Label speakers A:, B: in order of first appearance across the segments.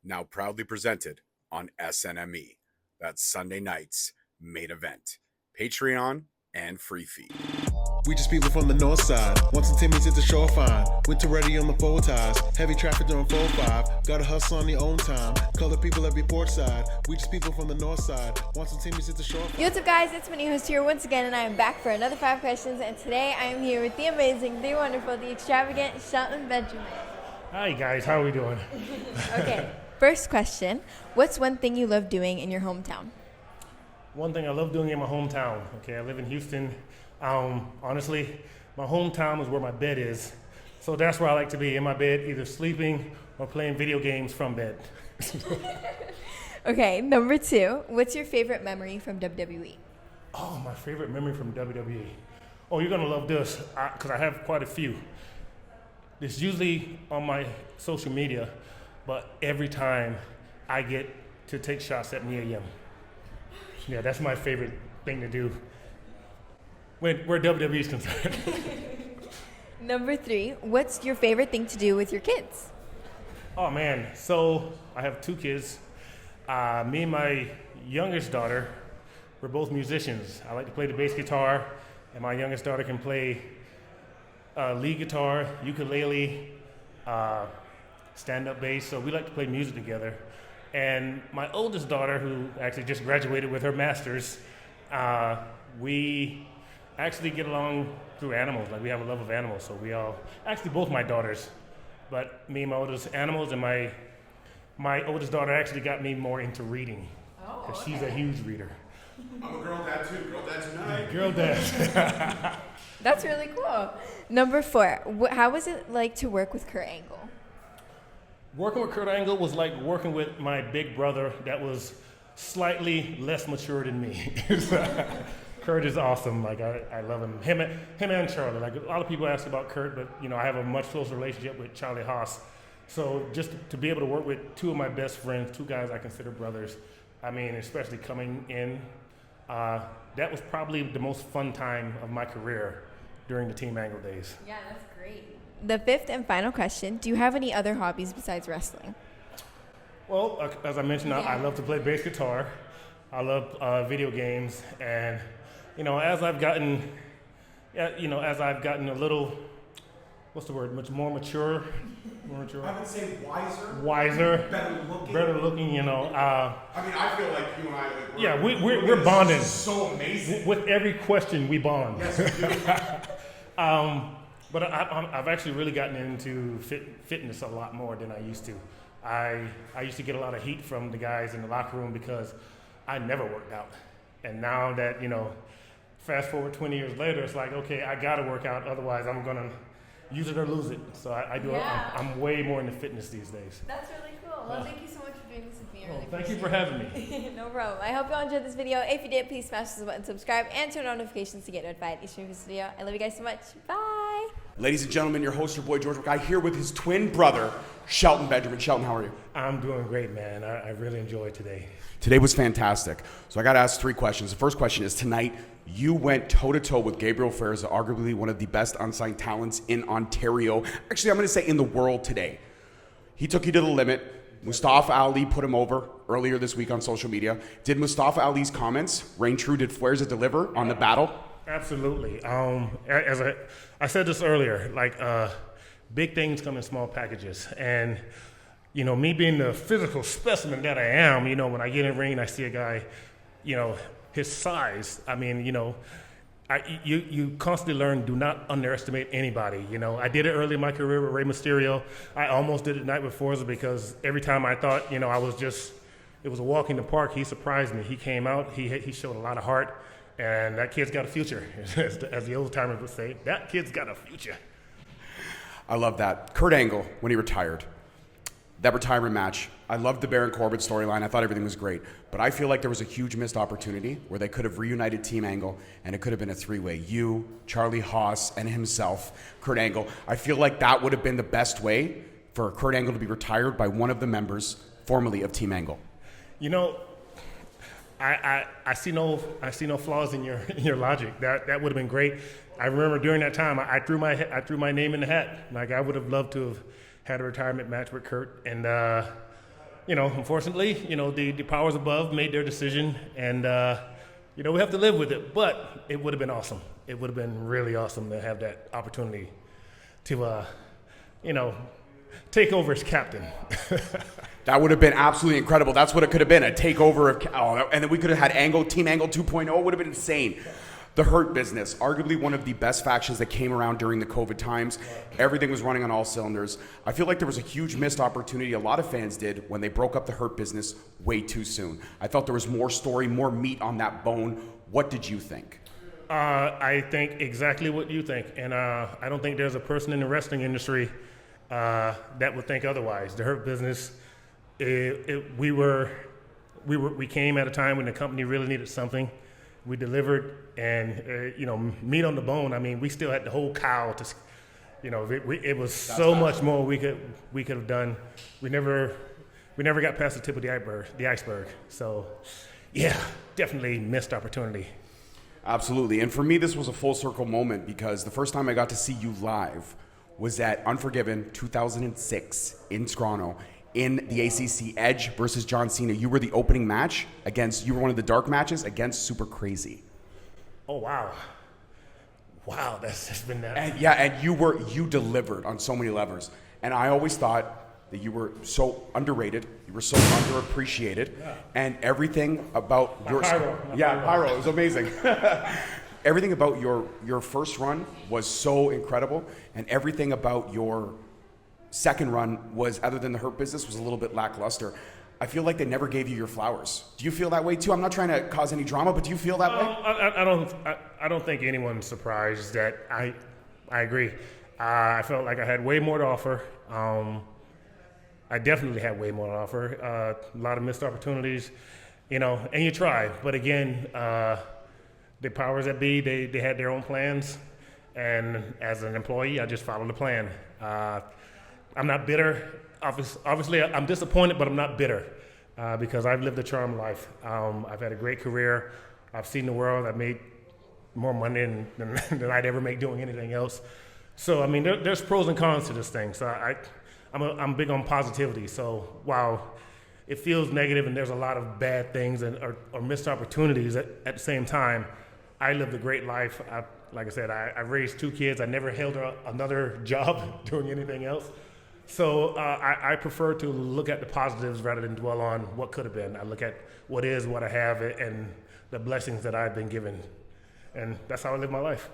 A: now proudly presented on SNME. That's Sunday night's main event. Patreon and free feed.
B: We just people from the north side. Once the Timmy's at the shore fine. Winter ready on the four ties. Heavy traffic during 4-5. Gotta hustle on your own time. Color people every port side. We just people from the north side. Once the Timmy's at the shore fine.
C: Yo, what's up, guys? It's my new host here once again, and I am back for another 5 questions. And today I am here with the amazing, the wonderful, the extravagant Shelton Benjamin.
D: Hi guys, how are we doing?
C: Okay, first question. What's one thing you love doing in your hometown?
D: One thing I love doing in my hometown. Okay, I live in Houston. Honestly, my hometown is where my bed is. So that's where I like to be, in my bed, either sleeping or playing video games from bed.
C: Okay, number 2. What's your favorite memory from WWE?
D: Oh, my favorite memory from WWE. Oh, you're gonna love this, because I have quite a few. It's usually on my social media, but every time I get to take shots at Mia Yim. Yeah, that's my favorite thing to do where WWE is concerned.
C: Number 3. What's your favorite thing to do with your kids?
D: Oh man, so I have 2 kids. Me and my youngest daughter, we're both musicians. I like to play the bass guitar, and my youngest daughter can play lead guitar, ukulele, stand-up bass. So we like to play music together. And my oldest daughter, who actually just graduated with her master's, we actually get along through animals. Like, we have a love of animals. So we all, actually both my daughters, but me and my oldest animals, and my oldest daughter actually got me more into reading, because she's a huge reader.
A: I'm a girl dad too. Girl dad tonight.
D: Girl dad.
C: That's really cool. Number 4. How was it like to work with Kurt Angle?
D: Working with Kurt Angle was like working with my big brother that was slightly less mature than me. Kurt is awesome. Like, I love him. Him and Charlie. Like, a lot of people ask about Kurt, but I have a much closer relationship with Charlie Haas. So just to be able to work with 2 of my best friends, 2 guys I consider brothers, I mean, especially coming in, that was probably the most fun time of my career during the Team Angle days.
C: Yeah, that's great. The 5th and final question. Do you have any other hobbies besides wrestling?
D: Well, as I mentioned, I love to play bass guitar. I love video games, and as I've gotten a little, what's the word? Much more mature.
A: I would say wiser.
D: Wiser. Better looking. I mean,
A: I feel like you and I.
D: We're bonding.
A: So amazing.
D: With every question, we bond.
A: Yes, we do.
D: But I've actually really gotten into fitness a lot more than I used to. I used to get a lot of heat from the guys in the locker room because I never worked out. And now that, fast forward 20 years later, it's like, okay, I got to work out, otherwise I'm going to use it or lose it. So I do.
C: Yeah.
D: I'm way more into fitness these days.
C: That's really cool. Well, thank you so much for doing this with me. I really
D: Thank you
C: appreciate
D: for having me.
C: No problem. I hope you all enjoyed this video. If you did, please smash the button, subscribe, and turn on notifications to get notified each time this video. I love you guys so much. Bye.
A: Ladies and gentlemen, your host, your boy George Guy, here with his twin brother, Shelton Benjamin. Shelton, how are you?
D: I'm doing great, man. I really enjoyed today.
A: Today was fantastic. So I got to ask 3 questions. The first question is, tonight you went toe-to-toe with Gabriel Fuerza, arguably one of the best unsigned talents in Ontario. Actually, I'm going to say in the world today. He took you to the limit. Mustafa Ali put him over earlier this week on social media. Did Mustafa Ali's comments reign true? Did Fuerza deliver on the battle?
D: Absolutely. As I said this earlier, like, big things come in small packages. And, me being the physical specimen that I am, when I get in the ring and I see a guy, his size, I mean, you constantly learn, do not underestimate anybody. I did it early in my career with Rey Mysterio. I almost did it tonight with Forza, because every time I thought, it was a walk in the park, he surprised me. He came out, he showed a lot of heart, and that kid's got a future. As the old timers would say, that kid's got a future.
A: I love that. Kurt Angle, when he retired, that retirement match, I loved the Baron Corbin storyline. I thought everything was great. But I feel like there was a huge missed opportunity where they could have reunited Team Angle, and it could have been a 3-way. You, Charlie Haas, and himself, Kurt Angle. I feel like that would have been the best way for Kurt Angle to be retired by one of the members formerly of Team Angle.
D: I see no flaws in your logic. That would have been great. I remember during that time, I threw my name in the hat. Like, I would have loved to have had a retirement match with Kurt, and unfortunately, the powers above made their decision, and we have to live with it. But it would have been awesome. It would have been really awesome to have that opportunity to, take over as captain.
A: That would have been absolutely incredible. That's what it could have been, a takeover of, and then we could have had Team Angle 2.0. It would have been insane. The Hurt Business, arguably one of the best factions that came around during the COVID times. Everything was running on all cylinders. I feel like there was a huge missed opportunity, a lot of fans did, when they broke up the Hurt Business way too soon. I felt there was more story, more meat on that bone. What did you think?
D: I think exactly what you think, and I don't think there's a person in the wrestling industry that would think otherwise. The Hurt Business, we came at a time when the company really needed something. We delivered, and meat on the bone. I mean, we still had the whole cow to, it was so much more we could have done. We never got past the tip of the iceberg. So, yeah, definitely missed opportunity.
A: Absolutely. And for me, this was a full circle moment because the first time I got to see you live was at Unforgiven 2006 in Toronto in the ACC Edge versus John Cena. You were the opening match you were one of the dark matches against Super Crazy.
D: Oh, wow. Wow, that's been that.
A: And you delivered on so many levers. And I always thought that you were so underrated, you were so underappreciated, and everything about Pyro, it was amazing. Everything about your first run was so incredible, and everything about your second run was, other than the Hurt Business, was a little bit lackluster. I feel like they never gave you your flowers. Do you feel that way too? I'm not trying to cause any drama, but do you feel that way?
D: I don't think anyone's surprised that I agree. I felt like I had way more to offer. I definitely had way more to offer. A lot of missed opportunities, and you try. But again, the powers that be, they had their own plans. And as an employee, I just followed the plan. I'm not bitter. Obviously, I'm disappointed, but I'm not bitter because I've lived a charmed life. I've had a great career. I've seen the world. I've made more money than I'd ever make doing anything else. So, I mean, there's pros and cons to this thing. So I'm big on positivity. So while it feels negative and there's a lot of bad things or missed opportunities at the same time, I lived a great life. Like I said, I raised 2 kids. I never held another job doing anything else. So I prefer to look at the positives rather than dwell on what could have been. I look at what is, what I have, and the blessings that I've been given. And that's how I live my life.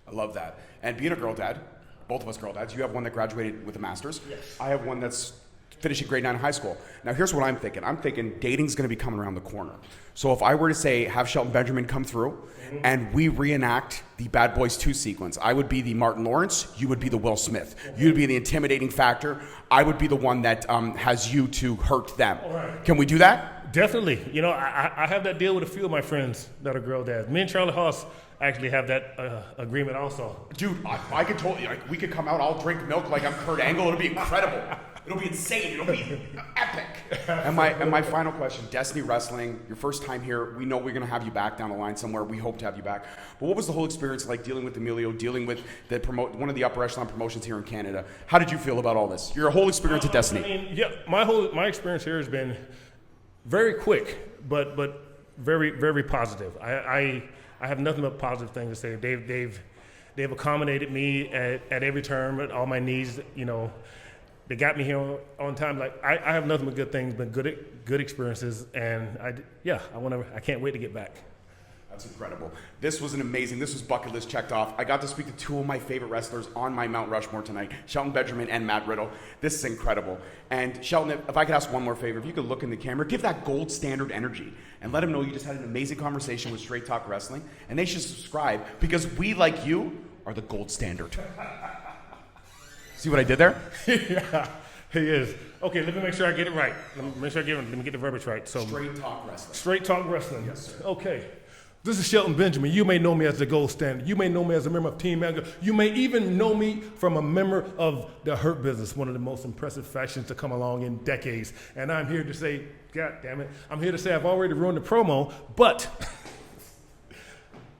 A: I love that. And being a girl dad, both of us girl dads, you have one that graduated with a master's.
D: Yes.
A: I have one that's finishing grade 9 in high school. Now here's what I'm thinking. I'm thinking dating's gonna be coming around the corner. So if I were to say, have Shelton Benjamin come through and we reenact the Bad Boys 2 sequence, I would be the Martin Lawrence, you would be the Will Smith. You'd be the intimidating factor. I would be the one that has you to hurt them.
D: Right.
A: Can we do that?
D: Definitely. I have that deal with a few of my friends that are girl dads. Me and Charlie Haas actually have that agreement also.
A: Dude, I could totally, we could come out, I'll drink milk like I'm Kurt Angle. It'll be incredible. It'll be insane. It'll be epic. And my final question, Destiny Wrestling, your first time here. We know we're going to have you back down the line somewhere. We hope to have you back. But what was the whole experience like dealing with Emilio, dealing with one of the upper echelon promotions here in Canada? How did you feel about all this? Your whole experience at Destiny.
D: I mean, yeah, my experience here has been very quick, but very, very positive. I have nothing but positive things to say. They've accommodated me at every turn, at all my needs. They got me here on time. Like I have nothing but good things, but good experiences, and I can't wait to get back.
A: That's incredible. This was bucket list checked off. I got to speak to 2 of my favorite wrestlers on my Mount Rushmore tonight, Shelton Benjamin and Matt Riddle. This is incredible. And Shelton, if I could ask one more favor, if you could look in the camera, give that gold standard energy and let them know you just had an amazing conversation with Straight Talk Wrestling, and they should subscribe because we, like you, are the gold standard. See what I did there?
D: Yeah, he is. Okay, let me make sure I get it right. Let me get the verbiage right. So
A: Straight Talk Wrestling.
D: Straight Talk Wrestling.
A: Yes, sir.
D: Okay. This is Shelton Benjamin. You may know me as the gold standard. You may know me as a member of Team Angle. You may even know me from a member of the Hurt Business, one of the most impressive factions to come along in decades. And I'm here to say, God damn it, I'm here to say I've already ruined the promo, but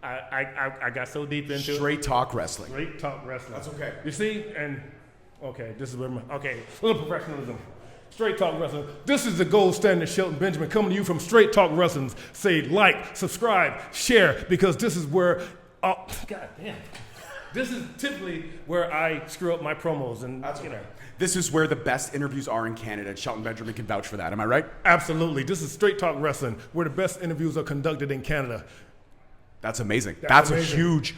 D: I got so deep into
A: Straight Talk Wrestling.
D: Straight Talk Wrestling.
A: That's okay.
D: You see, and okay, this is where a little professionalism. Straight Talk Wrestling. This is the gold standard Shelton Benjamin coming to you from Straight Talk Wrestling. Say like, subscribe, share, because this is where, God damn. This is typically where I screw up my promos. And
A: This is where the best interviews are in Canada. Shelton Benjamin can vouch for that. Am I right?
D: Absolutely. This is Straight Talk Wrestling, where the best interviews are conducted in Canada.
A: That's amazing. That's
D: amazing.
A: A huge.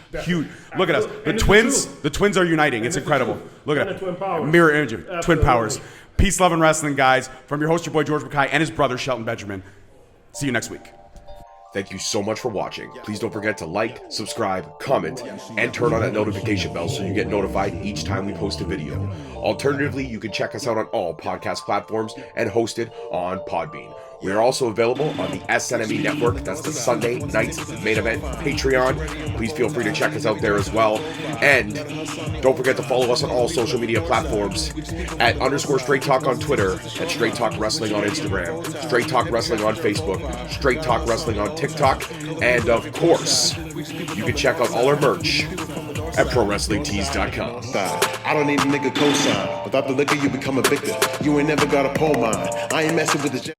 A: Look at us.
D: And
A: The twins are uniting. It's incredible. Look at
D: And
A: it.
D: the twin powers.
A: Mirror image. Twin
D: Absolutely.
A: powers. Peace, love, and wrestling, guys. From your host, your boy George Mackay, and his brother Shelton Benjamin. See you next week.
E: Thank you so much for watching. Please don't forget to like, subscribe, comment, and turn on that notification bell so you get notified each time we post a video. Alternatively, you can check us out on all podcast platforms and hosted on Podbean. We are also available on the SNME Network. That's the Sunday Night Main Event Patreon. Please feel free to check us out there as well. And don't forget to follow us on all social media platforms at _Straight Talk on Twitter, at Straight Talk Wrestling on Instagram, Straight Talk Wrestling on Facebook, Straight Talk Wrestling on TikTok, and of course, you can check out all our merch at ProWrestlingTees.com.
B: I don't need a nigga cosign. Without the liquor, you become a victor. You ain't never got a pole mine. I ain't messing with the